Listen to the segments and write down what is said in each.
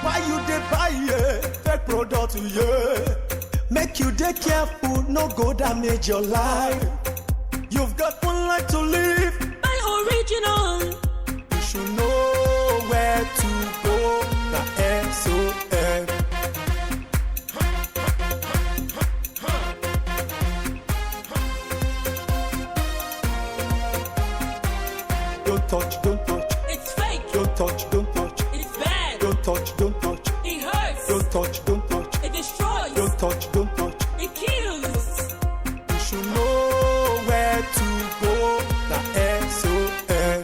Why you dey buy fake product, yeah? Make you dey careful, no go damage your life. You've got one life to live. Buy original. You should know where to go. The SON. Don't touch, don't touch. It's fake. Don't touch, don't touch. It's bad. Don't touch, don't touch. It hurts. Don't touch, don't touch. It destroys. Don't touch, don't touch. It kills. You should know where to go. The SON.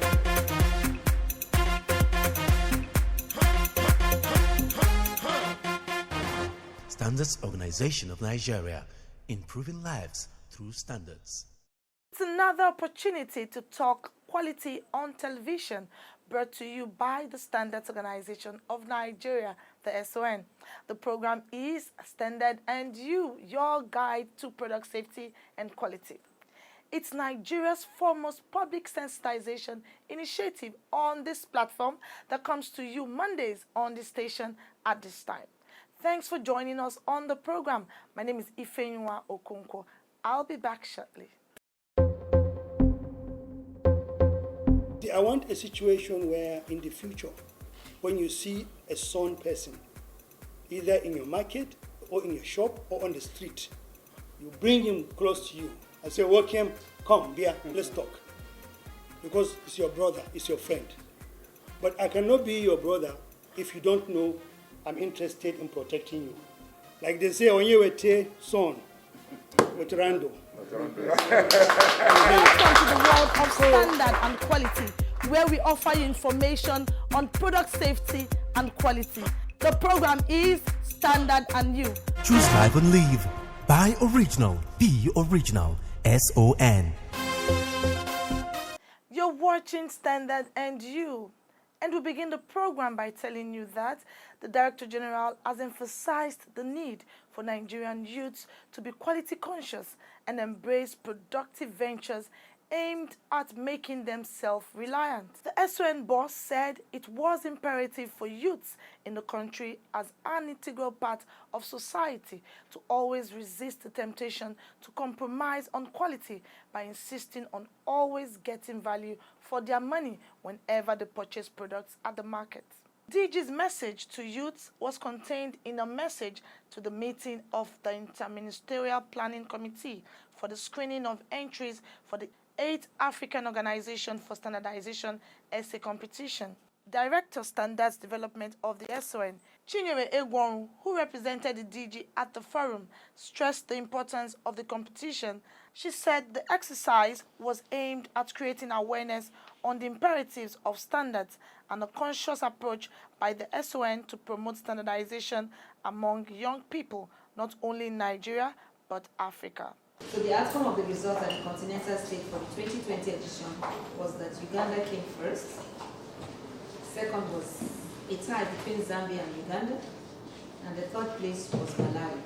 Standards Organization of Nigeria, improving lives through standards. It's another opportunity to talk quality on television, brought to you by the Standards Organization of Nigeria, the SON. The program is Standard and You, your guide to product safety and quality. It's Nigeria's foremost public sensitization initiative on this platform that comes to you Mondays on the station at this time. Thanks for joining us on the program. My name is Ifenywa Okonkwo. I'll be back shortly. I want a situation where in the future, when you see a son person, either in your market or in your shop or on the street, you bring him close to you and say, welcome, come, beer, let's talk. Because it's your brother, it's your friend. But I cannot be your brother if you don't know I'm interested in protecting you. Like they say, Onyewete, son, Veterando. Welcome to the world of standard and quality, where we offer you information on product safety and quality. The program is Standard and You. Choose live and live. Buy original. Be original. SON. You're watching Standard and You. And we begin the program by telling you that the Director General has emphasized the need for Nigerian youths to be quality conscious and embrace productive ventures aimed at making them self-reliant. The SON boss said it was imperative for youths in the country as an integral part of society to always resist the temptation to compromise on quality by insisting on always getting value for their money whenever they purchase products at the market. DG's message to youths was contained in a message to the meeting of the Interministerial Planning Committee for the screening of entries for the 8th African Organization for Standardization essay competition. Director Standards Development of the SON, Chinyere Egwonu, who represented the DG at the forum, stressed the importance of the competition. She said the exercise was aimed at creating awareness on the imperatives of standards and a conscious approach by the SON to promote standardization among young people, not only in Nigeria, but Africa. So the outcome of the results at the continental stage for the 2020 edition was that Uganda came first. Second was a tie between Zambia and Uganda. And the third place was Malawi.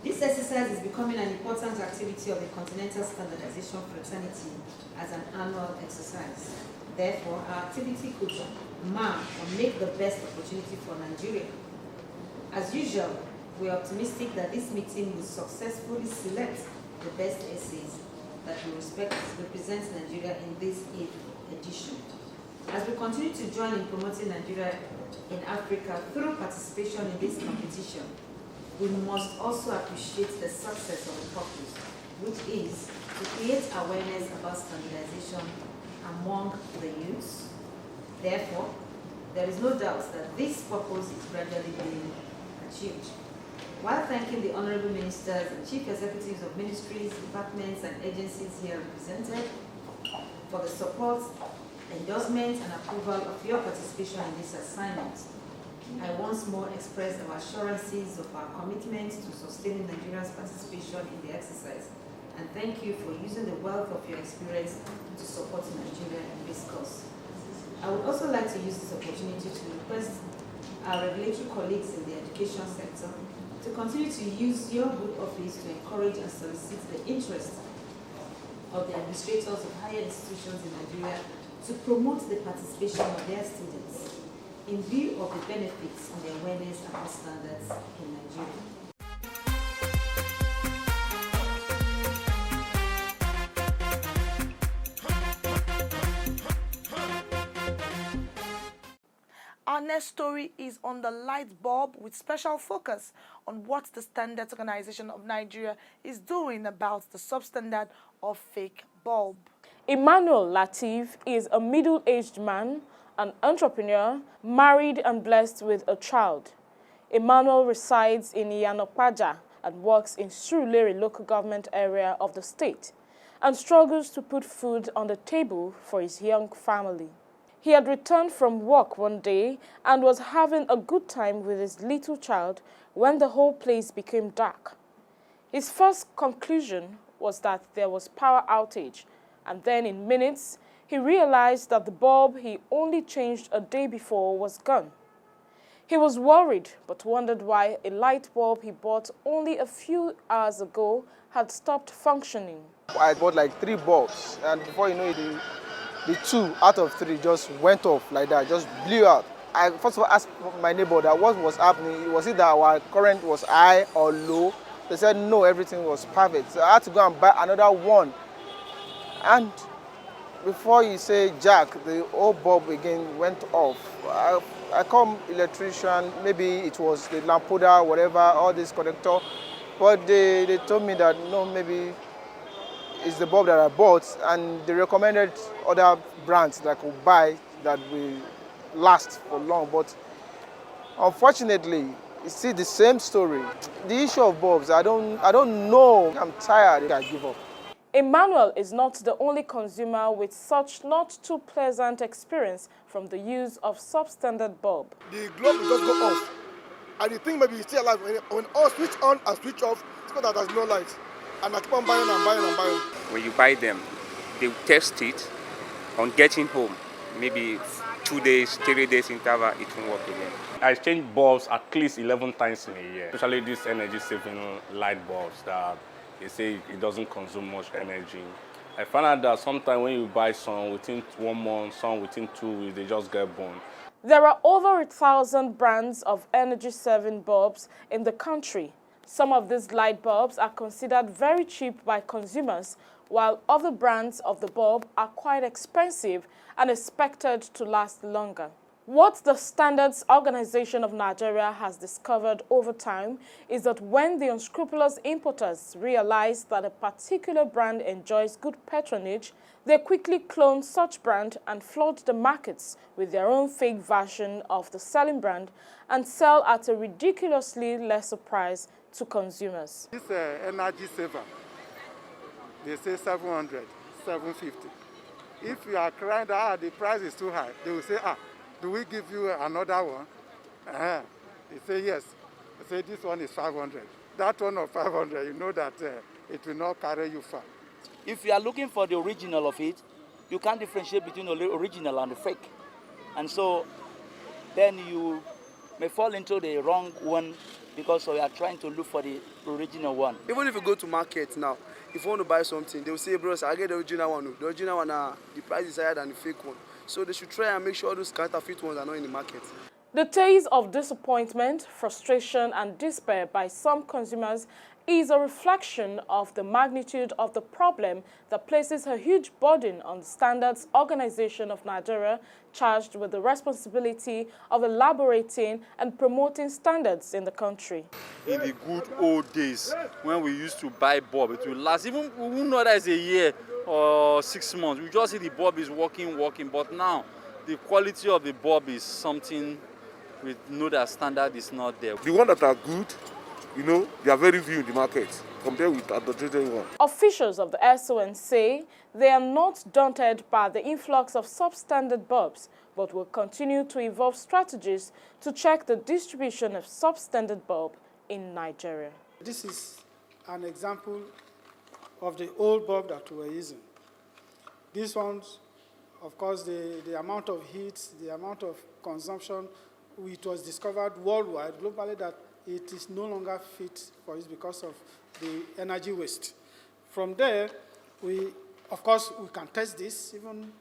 This exercise is becoming an important activity of the Continental Standardization Fraternity as an annual exercise. Therefore, our activity could mark or make the best opportunity for Nigeria. As usual, we are optimistic that this meeting will successfully select the best essays that will represent Nigeria in this 8th edition. As we continue to join in promoting Nigeria in Africa through participation in this competition, we must also appreciate the success of the purpose, which is to create awareness about standardization among the youths. Therefore, there is no doubt that this purpose is gradually being achieved. While thanking the Honorable Ministers and Chief Executives of ministries, departments, and agencies here represented for the support, endorsement, and approval of your participation in this assignment, I once more express our assurances of our commitment to sustaining Nigeria's participation in the exercise, and thank you for using the wealth of your experience to support Nigeria in this cause. I would also like to use this opportunity to request our regulatory colleagues in the education sector to continue to use your good office to encourage and solicit the interest of the administrators of higher institutions in Nigeria to promote the participation of their students. in view of the benefits and the awareness and the standards in Nigeria. Our next story is on the light bulb with special focus on what the Standards Organization of Nigeria is doing about the substandard of fake bulb. Emmanuel Lateef is a middle-aged man, an entrepreneur, married and blessed with a child. Emmanuel resides in Iyanopaja and works in Surulere local government area of the state and struggles to put food on the table for his young family. He had returned from work one day and was having a good time with his little child when the whole place became dark. His first conclusion was that there was power outage, and then in minutes, he realized that the bulb he only changed a day before was gone. He was worried, but wondered why a light bulb he bought only a few hours ago had stopped functioning. I bought like 3 bulbs, and before you know it, the 2 out of 3 just went off like that, just blew out. I first of all asked my neighbor that what was happening. Was it that our current was high or low? They said no, everything was perfect. So I had to go and buy another one. And before you say jack, the whole bulb again went off. I called electrician, maybe it was the lamp holder, whatever, all this connector. But they told me that no, maybe it's the bulb that I bought, and they recommended other brands that I could buy that will last for long. But unfortunately, it's still the same story. The issue of bulbs, I don't know. I'm tired. I give up. Emmanuel is not the only consumer with such not too pleasant experience from the use of substandard bulb. The globe will just go off, and the thing maybe is still alive. When all switch on and switch off, it's because that there's no light. And I keep on buying and buying and buying. When you buy them, they will test it on getting home. Maybe 2 days, 3 days interval, it won't work again. I change bulbs at least 11 times in a year, especially these energy-saving light bulbs that they say it doesn't consume much energy. I found out that sometimes when you buy some within 1 month, some within 2 weeks, they just get burned. There are over 1,000 brands of energy-saving bulbs in the country. Some of these light bulbs are considered very cheap by consumers, while other brands of the bulb are quite expensive and expected to last longer. What the Standards Organization of Nigeria has discovered over time is that when the unscrupulous importers realize that a particular brand enjoys good patronage, they quickly clone such brand and flood the markets with their own fake version of the selling brand and sell at a ridiculously lesser price to consumers. This energy saver, they say 700, 750. If you are crying that the price is too high, they will say, do we give you another one? They say yes. They say this one is 500. That one of 500, you know that it will not carry you far. If you are looking for the original of it, you can't differentiate between the original and the fake. And so then you may fall into the wrong one because you are trying to look for the original one. Even if you go to market now, if you want to buy something, they will say, bros, I get the original one. The original one, the price is higher than the fake one. So they should try and make sure those counterfeit ones are not in the market. The tales of disappointment, frustration, and despair by some consumers is a reflection of the magnitude of the problem that places a huge burden on the Standards Organization of Nigeria, charged with the responsibility of elaborating and promoting standards in the country. In the good old days, when we used to buy bulb, it will last, even we wouldn't know that it's a year or 6 months. We just see the bulb is working, but now the quality of the bulb is something we know that standard is not there. The ones that are good, you know, they are very few in the market compared with adulterated ones. Officials of the SON say they are not daunted by the influx of substandard bulbs, but will continue to evolve strategies to check the distribution of substandard bulb in Nigeria. This is an example of the old bulb that we were using. These ones, of course, the amount of heat, the amount of consumption, it was discovered worldwide, globally, that it is no longer fit for use because of the energy waste. From there, of course, we can test this even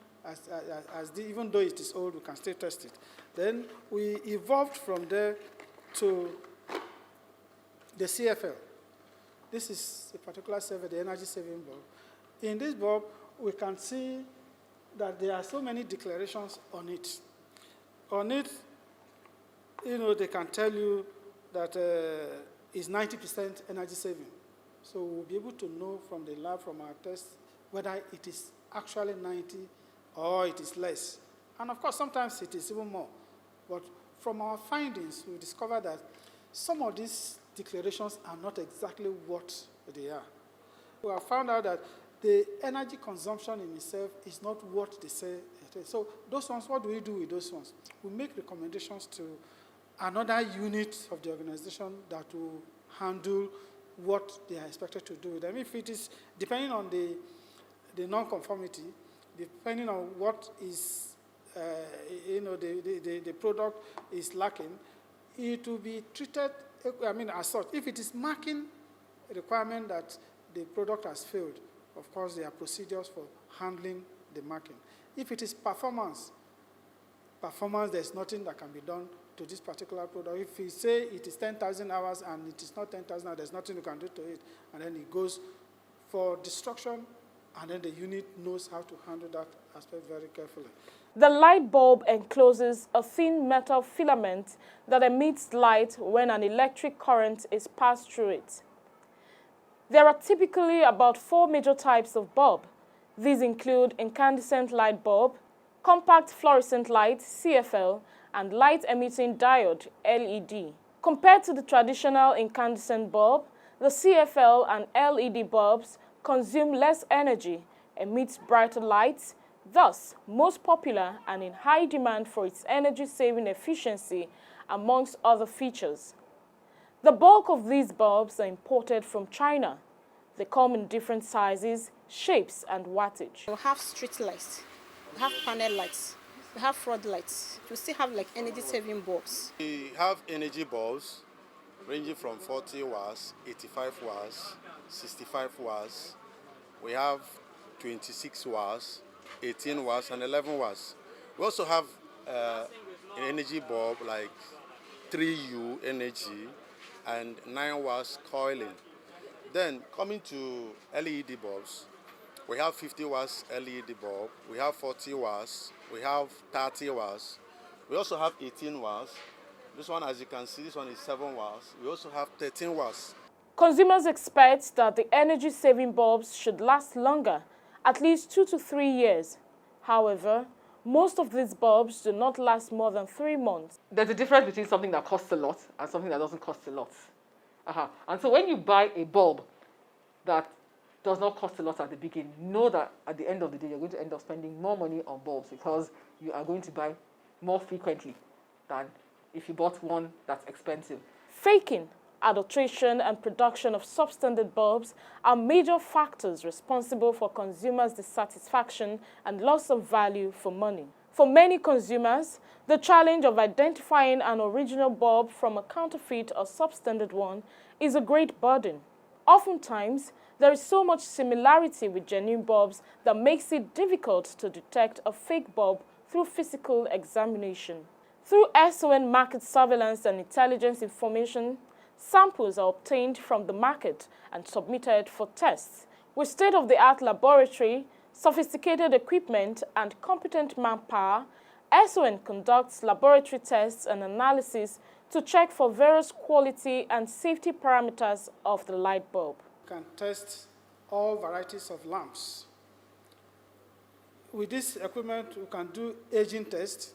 even though it is old, we can still test it. Then we evolved from there to the CFL. This is a particular survey, the energy saving bulb. In this bulb, we can see that there are so many declarations on it. On it, they can tell you that it's 90% energy saving. So we'll be able to know from the lab, from our tests, whether it is actually 90 or it is less. And of course, sometimes it is even more. But from our findings, we discovered that some of these declarations are not exactly what they are. We have found out that the energy consumption in itself is not what they say it is. So those ones, what do we do with those ones? We make recommendations to another unit of the organization that will handle what they are expected to do with them. If it is, depending on the non-conformity, depending on what is, the product is lacking, it will be treated, as such. If it is marking a requirement that the product has failed, of course, there are procedures for handling the marking. If it is performance, there's nothing that can be done to this particular product. If you say it is 10,000 hours and it is not 10,000 hours, there's nothing you can do to it, and then it goes for destruction, and then the unit knows how to handle that aspect very carefully. The light bulb encloses a thin metal filament that emits light when an electric current is passed through it. There are typically about 4 major types of bulb. These include incandescent light bulb, compact fluorescent light, CFL, and light-emitting diode, LED. Compared to the traditional incandescent bulb, the CFL and LED bulbs consume less energy, emit brighter lights, thus most popular and in high demand for its energy-saving efficiency, amongst other features. The bulk of these bulbs are imported from China. They come in different sizes, shapes, and wattage. We have street lights, we have panel lights, we have floodlights. We still have like energy-saving bulbs. We have energy bulbs ranging from 40 watts, 85 watts, 65 watts. We have 26 watts, 18 watts, and 11 watts. We also have an energy bulb like 3U energy and 9 watts coiling. Then coming to LED bulbs, we have 50 watts LED bulb, we have 40 watts, we have 30 watts. We also have 18 watts. This one, as you can see, this one is 7 watts. We also have 13 watts. Consumers expect that the energy-saving bulbs should last longer, at least 2 to 3 years. However, most of these bulbs do not last more than 3 months. There's a difference between something that costs a lot and something that doesn't cost a lot. And so when you buy a bulb that does not cost a lot at the beginning, know that at the end of the day, you're going to end up spending more money on bulbs because you are going to buy more frequently than if you bought one that's expensive. Faking, adulteration, and production of substandard bulbs are major factors responsible for consumers' dissatisfaction and loss of value for money. For many consumers, the challenge of identifying an original bulb from a counterfeit or substandard one is a great burden. Oftentimes, there is so much similarity with genuine bulbs that makes it difficult to detect a fake bulb through physical examination. Through SON market surveillance and intelligence information, samples are obtained from the market and submitted for tests. With state-of-the-art laboratory, sophisticated equipment, and competent manpower, SON conducts laboratory tests and analysis to check for various quality and safety parameters of the light bulb. We can test all varieties of lamps. With this equipment, we can do aging tests,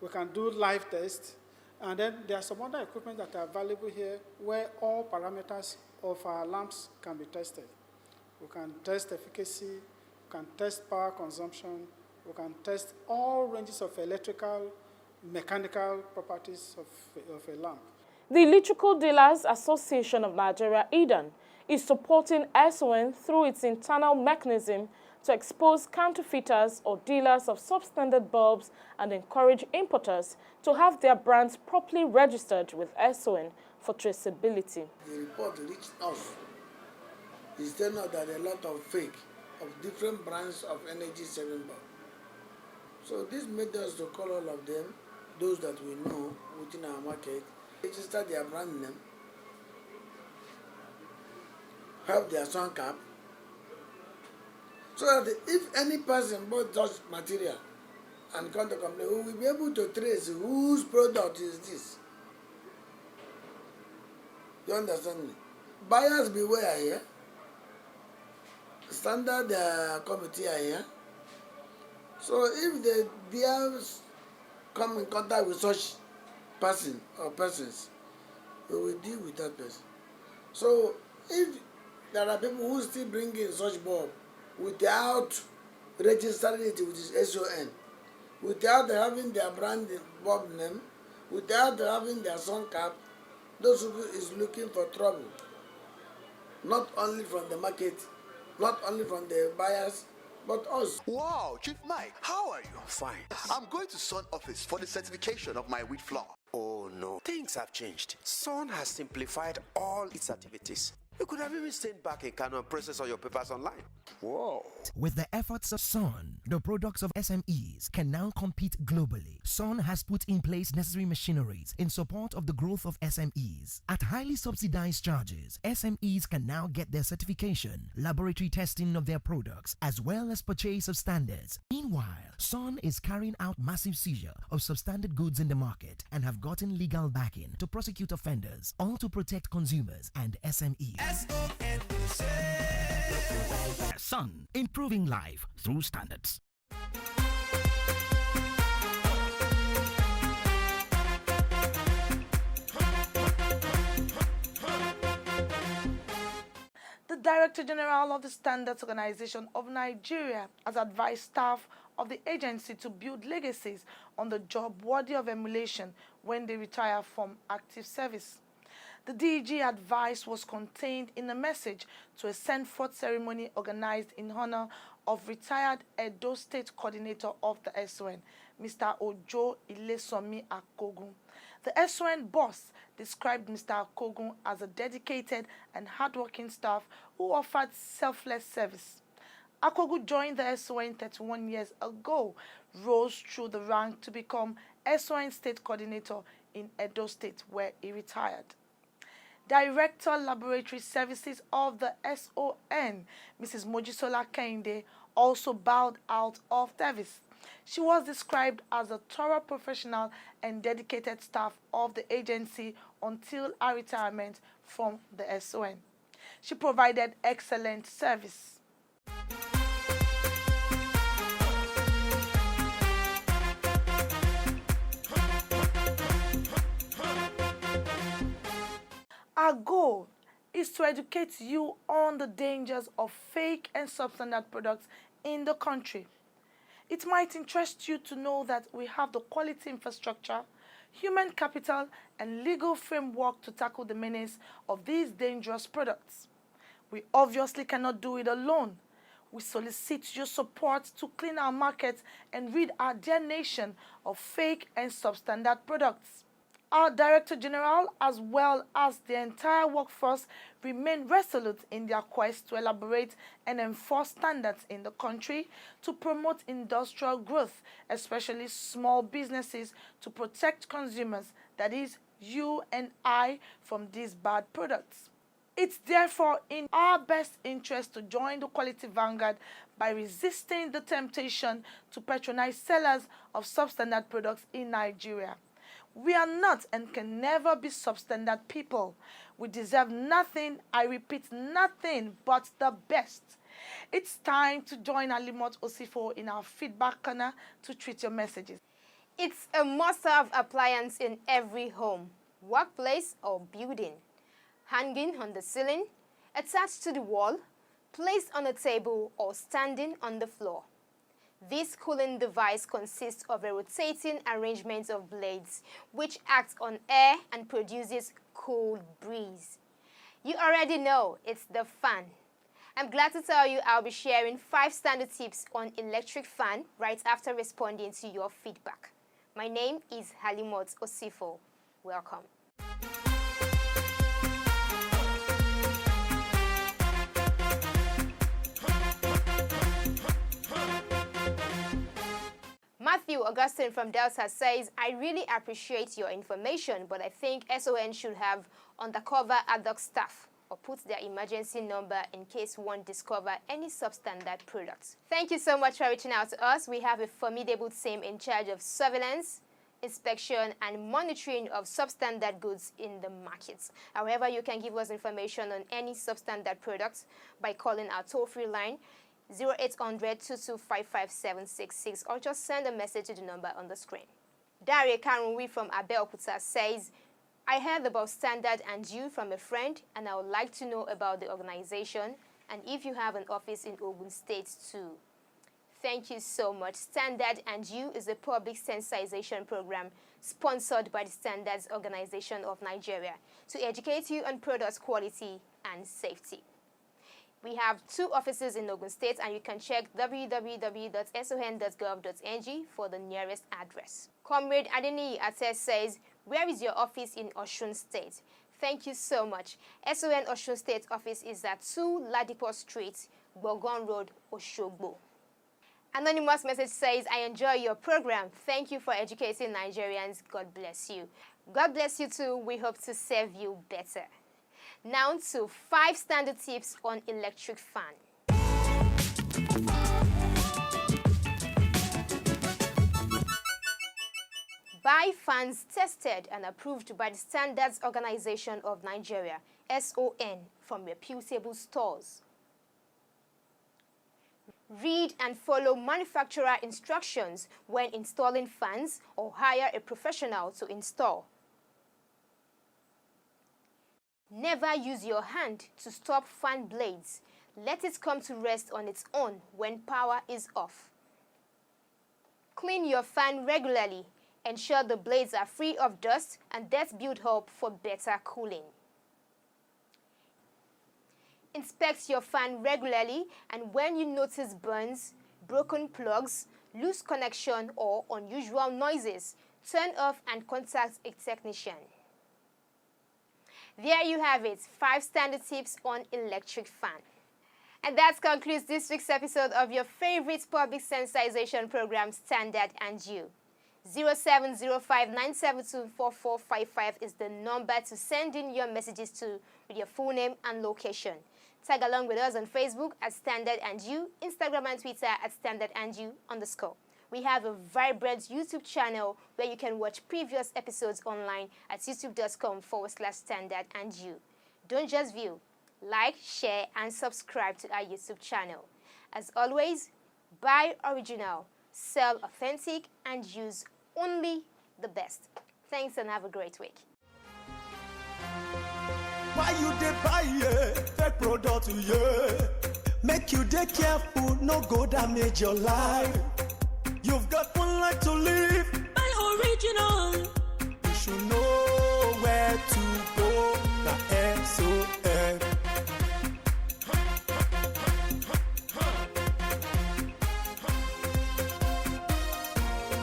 we can do live tests, and then there are some other equipment that are available here where all parameters of our lamps can be tested. We can test efficacy, we can test power consumption, we can test all ranges of electrical, mechanical properties of a lamp. The Electrical Dealers Association of Nigeria, EDAN, is supporting SON through its internal mechanism to expose counterfeiters or dealers of substandard bulbs and encourage importers to have their brands properly registered with SON for traceability. The report reached us. It's telling us that a lot of fake, of different brands of energy saving bulb. So this made us to call all of them, those that we know within our market, register their brand name, have their sun cap, so that if any person bought such material and come to complain, we will be able to trace whose product is this. You understand me? Buyers beware here. Standard committee are here. So if the bears come in contact with such person or persons, we will deal with that person. So if there are people who still bring in such bulb without registering it with his SON, without having their brand bulb name, without having their sun cap, those who is looking for trouble. Not only from the market, not only from the buyers, but us. Wow, Chief Mike, how are you? Fine. I'm going to Sun office for the certification of my wheat flour. Oh no, things have changed. Sun has simplified all its activities. You could have even stayed back in Kano and process all your papers online. Whoa. With the efforts of Sun, the products of SMEs can now compete globally. Sun has put in place necessary machineries in support of the growth of SMEs. At highly subsidized charges, SMEs can now get their certification, laboratory testing of their products, as well as purchase of standards. Meanwhile, Sun is carrying out massive seizure of substandard goods in the market and have gotten legal backing to prosecute offenders, all to protect consumers and SMEs. Sun, improving life through standards. The Director General of the Standards Organization of Nigeria has advised staff of the agency to build legacies on the job worthy of emulation when they retire from active service. The DG advice was contained in a message to a send-forth ceremony organized in honor of retired Edo State Coordinator of the SON, Mr. Ojo Ilesomi Akogun. The SON boss described Mr. Akogun as a dedicated and hardworking staff who offered selfless service. Akogun joined the SON 31 years ago, rose through the rank to become SON State Coordinator in Edo State, where he retired. Director Laboratory Services of the SON, Mrs. Mojisola Kende, also bowed out of service. She was described as a thorough professional and dedicated staff of the agency until her retirement from the SON. She provided excellent service. Our goal is to educate you on the dangers of fake and substandard products in the country. It might interest you to know that we have the quality infrastructure, human capital, and legal framework to tackle the menace of these dangerous products. We obviously cannot do it alone. We solicit your support to clean our markets and rid our dear nation of fake and substandard products. Our Director General, as well as the entire workforce, remain resolute in their quest to elaborate and enforce standards in the country to promote industrial growth, especially small businesses, to protect consumers, that is, you and I, from these bad products. It's therefore in our best interest to join the quality vanguard by resisting the temptation to patronize sellers of substandard products in Nigeria. We are not and can never be substandard people. We deserve nothing, I repeat, nothing but the best. It's time to join Halimot Osifo in our feedback corner to treat your messages. It's a must-have appliance in every home, workplace or building. Hanging on the ceiling, attached to the wall, placed on a table or standing on the floor. This cooling device consists of a rotating arrangement of blades which acts on air and produces cool breeze. You already know it's the fan. I'm glad to tell you I'll be sharing 5 standard tips on electric fan right after responding to your feedback. My name is Halimot Osifo. Welcome. Matthew Augustine from Delta says, I really appreciate your information, but I think SON should have undercover ad hoc staff or put their emergency number in case one discover any substandard products. Thank you so much for reaching out to us. We have a formidable team in charge of surveillance, inspection, and monitoring of substandard goods in the markets. However, you can give us information on any substandard products by calling our toll-free line 0800-2255-766 or just send a message to the number on the screen. Daria Karunwi from Abeokuta says, I heard about Standard and You from a friend, and I would like to know about the organization and if you have an office in Ogun State too. Thank you so much. Standard and You is a public sensitization program sponsored by the Standards Organization of Nigeria to educate you on product quality and safety. We have 2 offices in Ogun State, and you can check www.son.gov.ng for the nearest address. Comrade Adeni Ates says, where is your office in Osun State? Thank you so much. SON Osun State office is at 2 Ladipo Street, Bogon Road, Oshogbo. Anonymous message says, I enjoy your program. Thank you for educating Nigerians. God bless you. God bless you too. We hope to serve you better. Now to 5 standard tips on electric fan. Buy fans tested and approved by the Standards Organization of Nigeria, SON, from reputable stores. Read and follow manufacturer instructions when installing fans or hire a professional to install. Never use your hand to stop fan blades. Let it come to rest on its own when power is off. Clean your fan regularly. Ensure the blades are free of dust and dirt build-up for better cooling. Inspect your fan regularly, and when you notice burns, broken plugs, loose connection, or unusual noises, turn off and contact a technician. There you have it, 5 standard tips on electric fan. And that concludes this week's episode of your favorite public sensitization program, Standard and You. 0705-972-4455 is the number to send in your messages to with your full name and location. Tag along with us on Facebook at Standard and You, Instagram and Twitter at Standard and You _. We have a vibrant YouTube channel where you can watch previous episodes online at youtube.com/Standard and You. Don't just view, like, share, and subscribe to our YouTube channel. As always, buy original, sell authentic, and use only the best. Thanks and have a great week. Why you dey buy fake product, make you dey careful, no go damage your life. You've got one life to live.